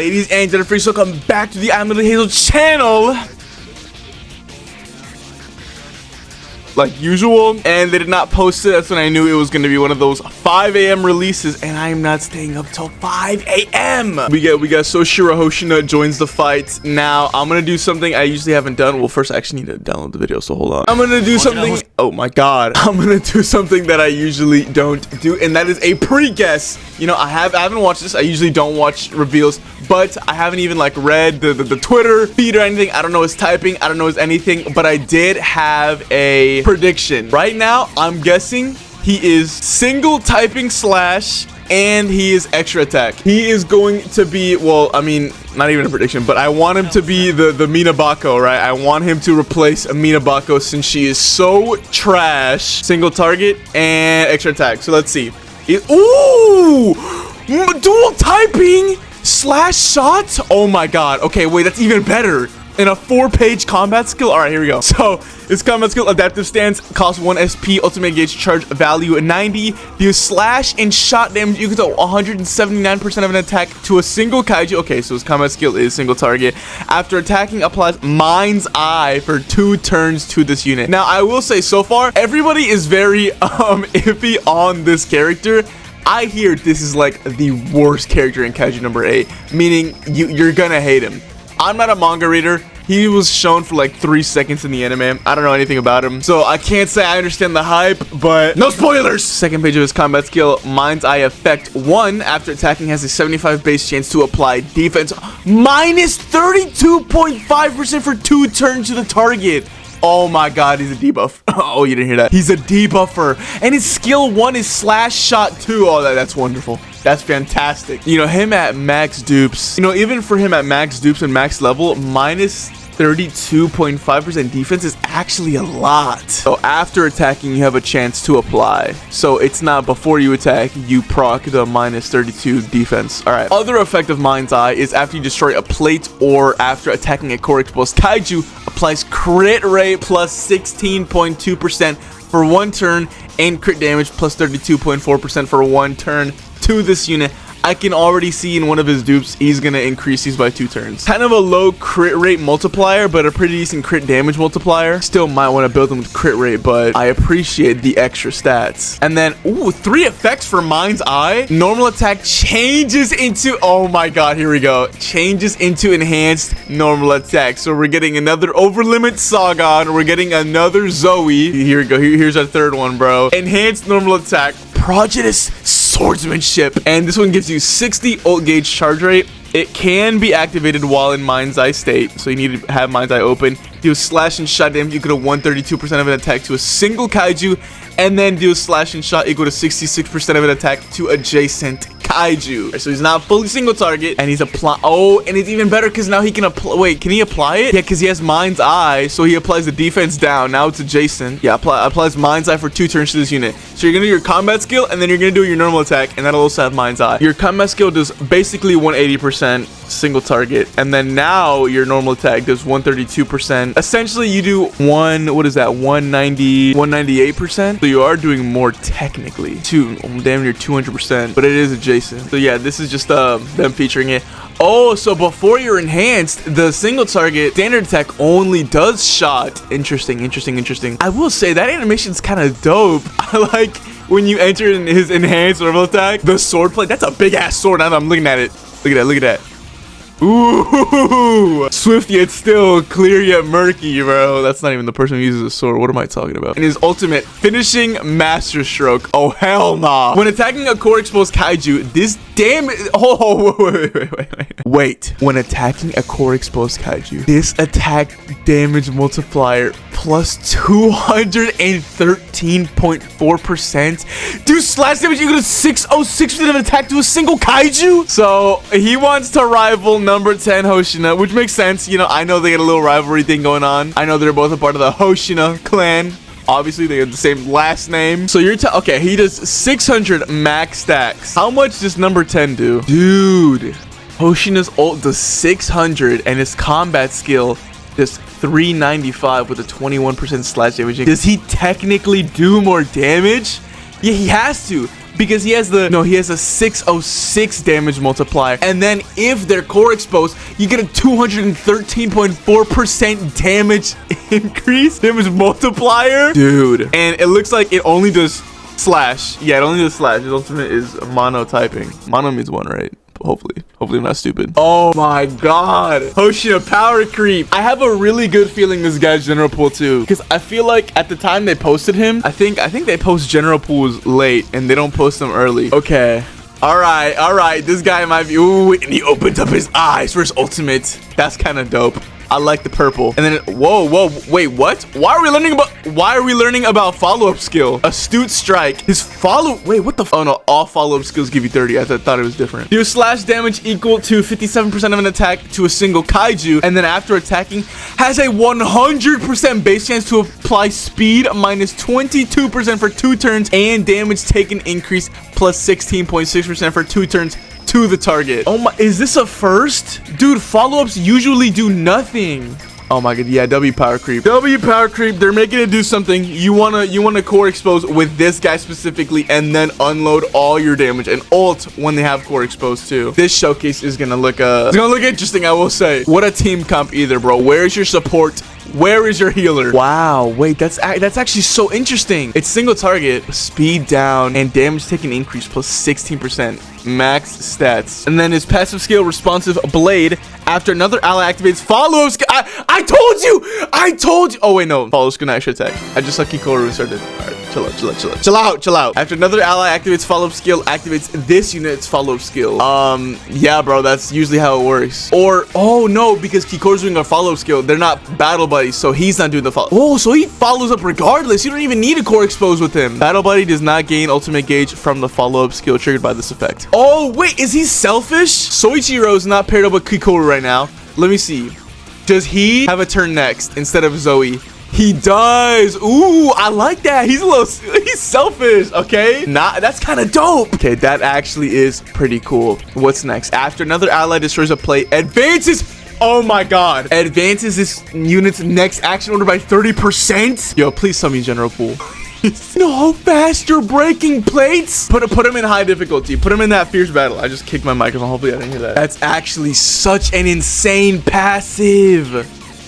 Ladies and gentlemen, welcome back to the I'm Little Hazel channel. Like usual, and they did not post it. That's when I knew it was going to be one of those 5 a.m. releases, and I am not staying up till 5 a.m. We got Soichiro Hoshina joins the fight. Now I'm gonna do something I usually haven't done. Well, first I actually need to download the video, so hold on. I'm gonna do something. Oh my god, I'm gonna do something that I usually don't do, and that is a pre-guess. You know, I haven't watched this. I usually don't watch reveals, but I haven't even like read the Twitter feed or anything. I don't know his typing. I don't know his anything, but I did have a prediction. Right now, I'm guessing he is single typing slash and he is extra attack. He is going to be, well, I mean, not even a prediction, but I want him to be the Minabako, right? I want him to replace Minabako since she is so trash. Single target and extra attack. So let's see. Ooh! Dual typing slash shot? Oh my god. Okay, wait, that's even better. In a 4-page combat skill. All right, here we go. So this combat skill, adaptive stance, costs 1 SP, ultimate gauge charge value 90, deals slash and shot damage equal to 179% of an attack to a single kaiju. Okay, so his combat skill is single target. After attacking, applies mind's eye for 2 turns to this unit. Now I will say, so far everybody is very iffy on this character. I hear this is like the worst character in Kaiju number 8, meaning you're gonna hate him. I'm not a manga reader. He was shown for like 3 seconds in the anime. I don't know anything about him, so I can't say I understand the hype, but no spoilers. Second page of his combat skill, Mind's Eye effect 1. After attacking, has a 75 base chance to apply defense minus 32.5% for 2 turns to the target. Oh my god, he's a debuff. Oh, you didn't hear that. He's a debuffer. And his skill 1 is slash shot 2. Oh, that's wonderful. That's fantastic. You know, him at max dupes, you know, even for him at max dupes and max level, minus 32.5% defense is actually a lot. So after attacking, you have a chance to apply. So it's not before you attack, you proc the minus 32 defense. All right. Other effect of Mind's Eye is after you destroy a plate or after attacking a core exposed kaiju, applies crit rate plus 16.2% for 1 turn and crit damage plus 32.4% for 1 turn to this unit. I can already see in one of his dupes, he's going to increase these by 2 turns. Kind of a low crit rate multiplier, but a pretty decent crit damage multiplier. Still might want to build him with crit rate, but I appreciate the extra stats. And then, ooh, 3 effects for Mind's Eye. Normal attack changes into, oh my god, here we go. Changes into enhanced normal attack. So we're getting another over limit Sagan. We're getting another Zoe. Here we go. Here's our 3rd one, bro. Enhanced normal attack. Prodigious swordsmanship, and this one gives you 60 ult gauge charge rate. It can be activated while in Mind's Eye state, so you need to have Mind's Eye open. Do slash and shot damage equal to 132% of an attack to a single kaiju, and then do slash and shot equal to 66% of an attack to adjacent kaiju. So he's not fully single target, and he's apply. Oh, and it's even better because now he can apply. Wait, can he apply it? Yeah, because he has Mind's Eye, so he applies the defense down. Now it's adjacent. Yeah, applies Mind's Eye for 2 turns to this unit. So you're gonna do your combat skill, and then you're gonna do your normal attack, and that'll also have Mind's Eye. Your combat skill does basically 180% single target, and then now your normal attack does 132%. Essentially, you do 198%. So you are doing more technically, damn near 200%, but it is adjacent. So yeah, this is just them featuring it. Oh, so before you're enhanced, the single target standard attack only does shot. Interesting. I will say that animation's kind of dope. I like when you enter in his enhanced normal attack, the sword plate. That's a big ass sword. Now that I'm looking at it. Look at that. Ooh, swift yet still, clear yet murky, bro. That's not even the person who uses a sword. What am I talking about? And his ultimate, finishing master stroke. Oh, hell nah. When attacking a core exposed kaiju, this damage. Oh, wait. When attacking a core exposed kaiju, this attack damage multiplier plus 213.4%. Do slash damage equal to 606% of an attack to a single kaiju. So he wants to rival number 10 Hoshina, which makes sense. You know, I know they got a little rivalry thing going on. I know they're both a part of the Hoshina clan. Obviously, they have the same last name. So you're okay, he does 600 max stacks. How much does number 10 do? Dude, Hoshina's ult does 600, and his combat skill does 395 with a 21% slash damage. Does he technically do more damage? Yeah, he has to. because he has a 606 damage multiplier. And then if they're core exposed, you get a 213.4% damage increase, damage multiplier. Dude. And it looks like it only does slash. Yeah, it only does slash. His ultimate is mono typing. Mono means one, right? Hopefully I'm not stupid. Oh my god, Hoshina power creep. I have a really good feeling this guy's general pool too, because I feel like at the time they posted him, I think they post general pools late and they don't post them early. Okay, all right, this guy might be. Ooh, and he opens up his eyes for his ultimate. That's kind of dope. I like the purple. And then whoa, wait, what? Why are we learning about follow-up skill? Astute strike. His wait, what the? Oh no, all follow-up skills give you 30. I thought it was different. Deal slash damage equal to 57% of an attack to a single kaiju, and then after attacking has a 100% base chance to apply speed minus 22% for 2 turns and damage taken increase plus 16.6% for 2 turns to the target. Oh my, is this a first? Dude, follow-ups usually do nothing. Oh my god, yeah, W power creep. W power creep, they're making it do something. You wanna core expose with this guy specifically and then unload all your damage and ult when they have core exposed too. This showcase is gonna look interesting, I will say. What a team comp either, bro. Where is your support? Where is your healer? Wow, wait, that's actually so interesting. It's single target, speed down, and damage taken increase plus 16%. Max stats. And then his passive skill, responsive blade. After another ally activates follow skill. I told you. Oh wait, no. Follow skill, not extra attack. I just saw Kikoru restarted. All right, chill out. After another ally activates follow-up skill, activates this unit's follow-up skill. Yeah, bro, that's usually how it works. Or, oh no, because Kikoru's doing a follow-up skill. They're not battle buddies, so he's not doing the follow. Oh, so he follows up regardless. You don't even need a core expose with him. Battle buddy does not gain ultimate gauge from the follow-up skill triggered by this effect. Oh, wait, is he selfish? Soichiro is not paired up with Kikoru right now. Let me see. Does he have a turn next instead of Zoe? He does. Ooh, I like that. He's selfish. Okay, that's kind of dope. Okay, that actually is pretty cool. What's next? After another ally destroys a plate, advances. Oh my god, advances this unit's next action order by 30%. Yo, please tell me general pool. You know how fast you're breaking plates? Put him in high difficulty. Put him in that fierce battle. I just kicked my microphone. Hopefully I didn't hear that. That's actually such an insane passive.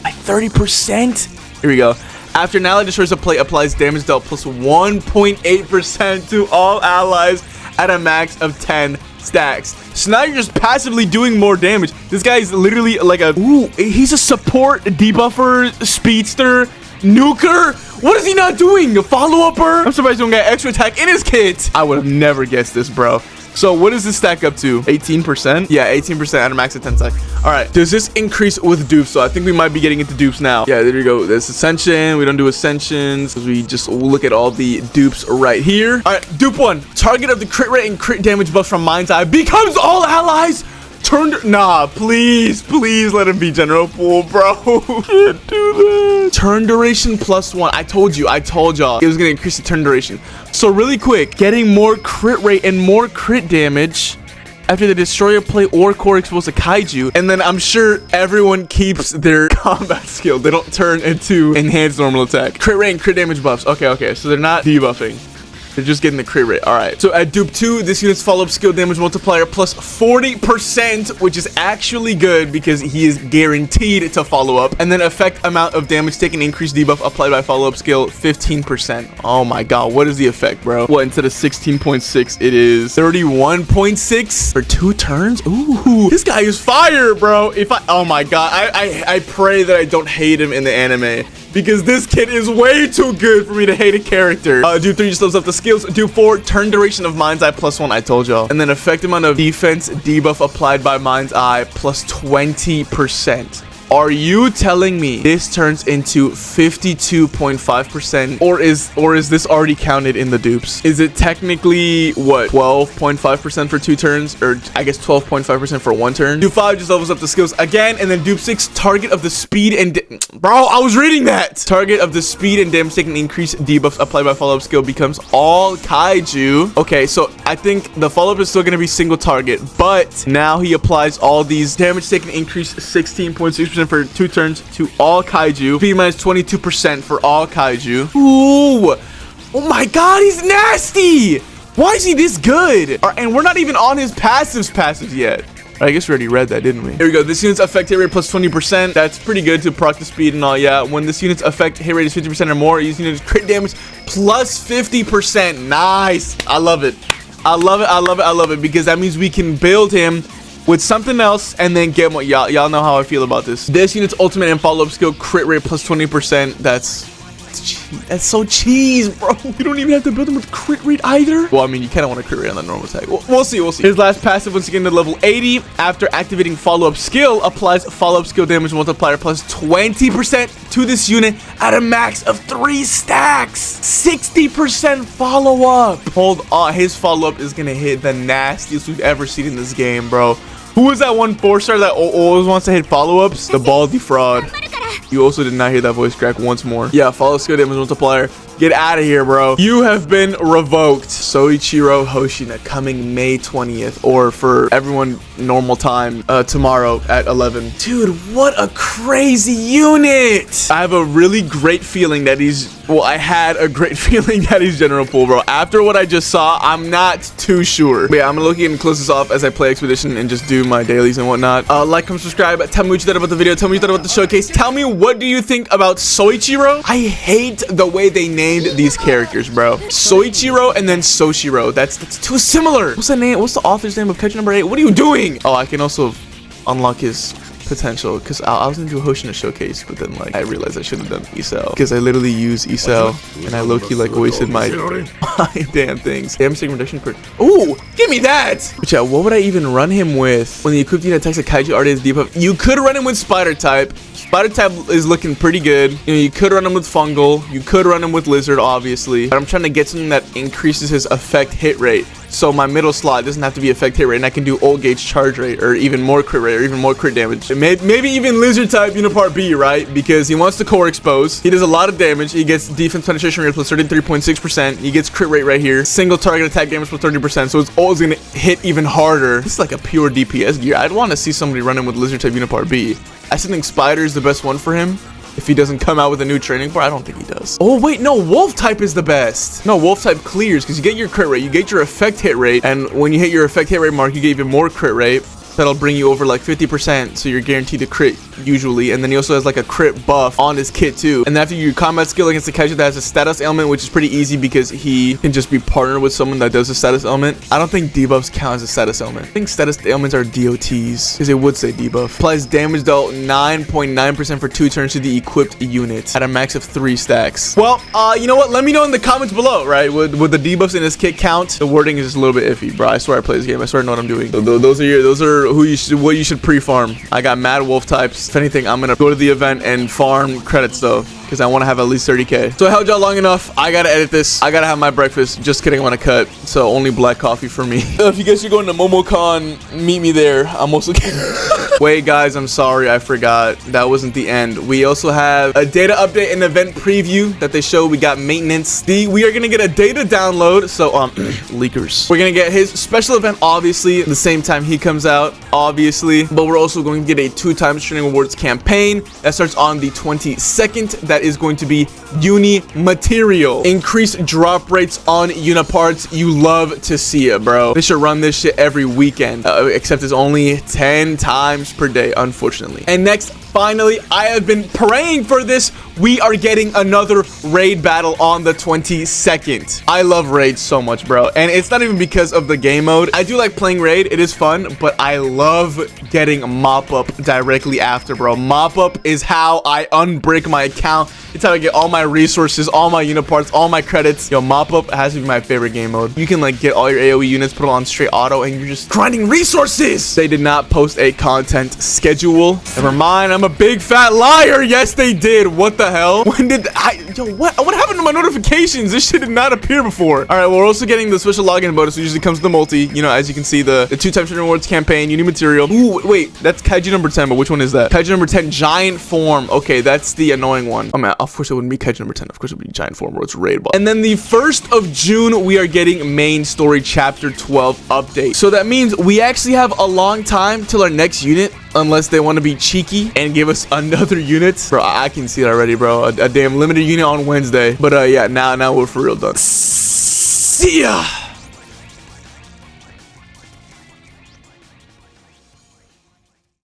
Like 30%. Here we go. After an ally destroys a plate, applies damage dealt plus 1.8% to all allies at a max of 10 stacks. So now you're just passively doing more damage. This guy is literally like he's a support, debuffer, speedster, NUKER. What is he not doing? A follow-upper? I'm surprised he don't get extra attack in his kit. I would have never guessed this, bro. So what does this stack up to? 18%? Yeah, 18% at a max of 10 stacks. All right, does this increase with dupes? So I think we might be getting into dupes now. Yeah, there you go. There's Ascension. We don't do Ascensions because we just look at all the dupes right here. All right, dupe 1. Target of the crit rate and crit damage buffs from Mind's Eye becomes all allies. Nah, please let him be general pool, bro. Can't do that. Turn duration plus 1. I told y'all it was gonna increase the turn duration. So really quick, getting more crit rate and more crit damage after they destroy a plate or core expose a kaiju, and then I'm sure everyone keeps their combat skill. They don't turn into enhanced normal attack. Crit rate and crit damage buffs. Okay, so they're not debuffing. They're just getting the crit rate. All right. So at dupe 2, this unit's follow-up skill damage multiplier plus 40%, which is actually good because he is guaranteed to follow up. And then effect amount of damage taken increase debuff applied by follow-up skill 15%. Oh my god, what is the effect, bro? What, instead of 16.6, it is 31.6 for 2 turns? Ooh, this guy is fire, bro. Oh my god, I pray that I don't hate him in the anime, because this kid is way too good for me to hate a character. Dupe 3 just loads up the skills. Dupe 4, turn duration of Mind's Eye plus 1. I told y'all. And then effect amount of defense debuff applied by Mind's Eye plus 20%. Are you telling me this turns into 52.5%? Or is this already counted in the dupes? Is it technically, what, 12.5% for 2 turns? Or I guess 12.5% for 1 turn? Dupe 5 just levels up the skills again. And then Dupe 6, target of the speed and... Bro, I was reading that! Target of the speed and damage taken increase debuffs applied by follow-up skill becomes all kaiju. Okay, so I think the follow-up is still going to be single target. But now he applies all these damage taken increase 16.6% for 2 turns to all kaiju. Speed minus 22% for all kaiju. Ooh. Oh my god, he's nasty. Why is he this good? And we're not even on his passives yet. I guess we already read that, didn't we? Here we go. This unit's effect hit rate plus 20%. That's pretty good to proc the speed and all. Yeah. When this unit's effect hit rate is 50% or more, using unit's crit damage plus 50%. Nice. I love it. I love it because that means we can build him with something else and then get more. Y'all know how I feel about this. This unit's ultimate and follow-up skill crit rate plus 20%. That's so cheese, bro. You don't even have to build him with crit rate either. Well, I mean, you kind of want a crit rate on the normal attack. We'll see. His last passive, once again, to level 80. After activating follow-up skill, applies follow-up skill damage multiplier plus 20% to this unit at a max of 3 stacks. 60% follow-up. Hold on. His follow-up is going to hit the nastiest we've ever seen in this game, bro. Who was that one 4-star that always wants to hit follow-ups? The baldy fraud. You also did not hear that voice crack once more. Yeah, follow skill damage multiplier. Get out of here, bro. You have been revoked. Soichiro Hoshina coming May 20th, or for everyone normal time, tomorrow at 11. Dude, what a crazy unit. I have a really great feeling that I had a great feeling that he's general pool, bro. After what I just saw, I'm not too sure. But yeah, I'm gonna look and close this off as I play Expedition and just do my dailies and whatnot. Like, comment, subscribe. Tell me what you thought about the video. Tell me what you thought about the showcase. Tell me, what do you think about Soichiro? I hate the way they named these characters, bro. Soichiro and then Soichiro. That's too similar. What's the name? What's the author's name of Kaiju number 8? What are you doing? Oh, I can also unlock his potential because I was gonna do a Hoshina showcase, but then like I realized I should have done Isao because I literally use Isao and I low-key like wasted my damn things. Damn signal reduction per. Ooh, give me that. But yeah, what would I even run him with when the equipped unit attacks a Kaiju artist debuff? You could run him with Spider type. Spider type is looking pretty good. You know, you could run him with Fungal. You could run him with Lizard, obviously. But I'm trying to get something that increases his effect hit rate. So my middle slot doesn't have to be effect hit rate, and I can do old gauge charge rate, or even more crit rate, or even more crit damage. Maybe even Lizard type Unipart B, right? Because he wants to core expose. He does a lot of damage. He gets defense penetration rate plus 33.6%. He gets crit rate right here. Single target attack damage plus 30%. So it's always gonna hit even harder. This is like a pure DPS gear. I'd want to see somebody running with Lizard type Unipart B. I still think Spider is the best one for him. If he doesn't come out with a new training part, I don't think he does. Oh, wait, no, Wolf type is the best. No, Wolf type clears because you get your crit rate, you get your effect hit rate, and when you hit your effect hit rate mark, you get even more crit rate. That'll bring you over like 50%, so you're guaranteed to crit usually. And then he also has like a crit buff on his kit too. And after your combat skill against the Kaiju that has a status element, which is pretty easy because he can just be partnered with someone that does a status element. I don't think debuffs count as a status element. I think status elements are DOTs because it would say debuff. Applies damage dealt 9.9% for 2 turns to the equipped unit at a max of 3 stacks. Well, you know what? Let me know in the comments below, right? Would the debuffs in this kit count? The wording is just a little bit iffy, bro. I swear I play this game. I swear I know what I'm doing. So those are what you should pre-farm. I got mad wolf types. If anything, I'm gonna go to the event and farm credits though, because I want to have at least 30k. So I held y'all long enough. I gotta edit this. I gotta have my breakfast. Just kidding, I want to cut. So only black coffee for me. If you guys are going to MomoCon, meet me there. I'm also wait guys, I'm sorry, I forgot. That wasn't the end. We also have a data update and event preview that they show. We got maintenance. We are gonna get a data download. So leakers. We're gonna get his special event obviously the same time he comes out, obviously. But we're also going to get a 2x training awards campaign that starts on the 22nd. That is going to be uni material. Increased drop rates on uniparts. You love to see it, bro. They should run this shit every weekend, except it's only 10 times per day, unfortunately. And next, finally, I have been praying for this. We are getting another raid battle on the 22nd. I love raids so much, bro. And it's not even because of the game mode. I do like playing raid. It is fun, but I love getting mop up directly after, bro. Mop up is how I unbrick my account. It's how I get all my resources, all my uniparts, all my credits. Yo, mop up has to be my favorite game mode. You can like get all your AoE units, put it on straight auto, and you're just grinding resources. They did not post a content schedule. Never mind, I'm a big fat liar. Yes, they did. What the hell? When did what happened to my notifications? This shit did not appear before. All right, well, we're also getting the special login bonus, which usually comes to the multi. You know, as you can see, the 2x rewards campaign, uni material. Ooh, wait, that's Kaiju number 10, but which one is that? Kaiju number 10, giant form. Okay, that's the annoying one. Oh man, of course it wouldn't be Kaiju number 10. Of course it would be giant form, where it's raid boss. And then the 1st of June, we are getting main story chapter 12 update. So that means we actually have a long time till our next unit, unless they want to be cheeky and give us another unit. Bro, I can see it already, bro. A damn limited unit on Wednesday. But yeah, now we're for real done. See ya.